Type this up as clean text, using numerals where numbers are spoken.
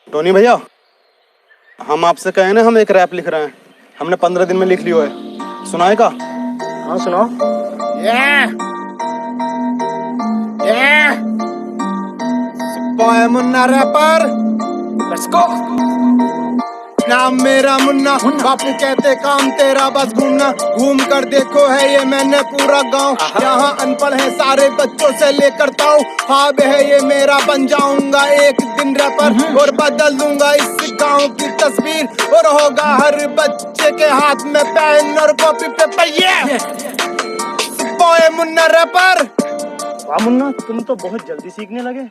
Tony भैया, हम आपसे कहे ना, हम एक रैप लिख रहे हैं। हमने 15 दिन में लिख लियो है। सुनाएगा? हाँ सुनाओ। Boy Munna rapper, let's go. नाम मेरा मुन्ना, बापू कहते काम तेरा बस घूमना। घूम कर देखो है ये मैंने पूरा गांव, यहाँ अनपढ़ है सारे बच्चों से लेकर ताऊ। ख्वाब है ये मेरा, बन जाऊंगा एक दिन रैपर और बदल दूंगा इस गांव की तस्वीर। और होगा हर बच्चे के हाथ में पेन और कॉपी पेपर। ये बॉय मुन्ना रैपर। वाह मुन्ना, तुम तो बहुत जल्दी सीखने लगे।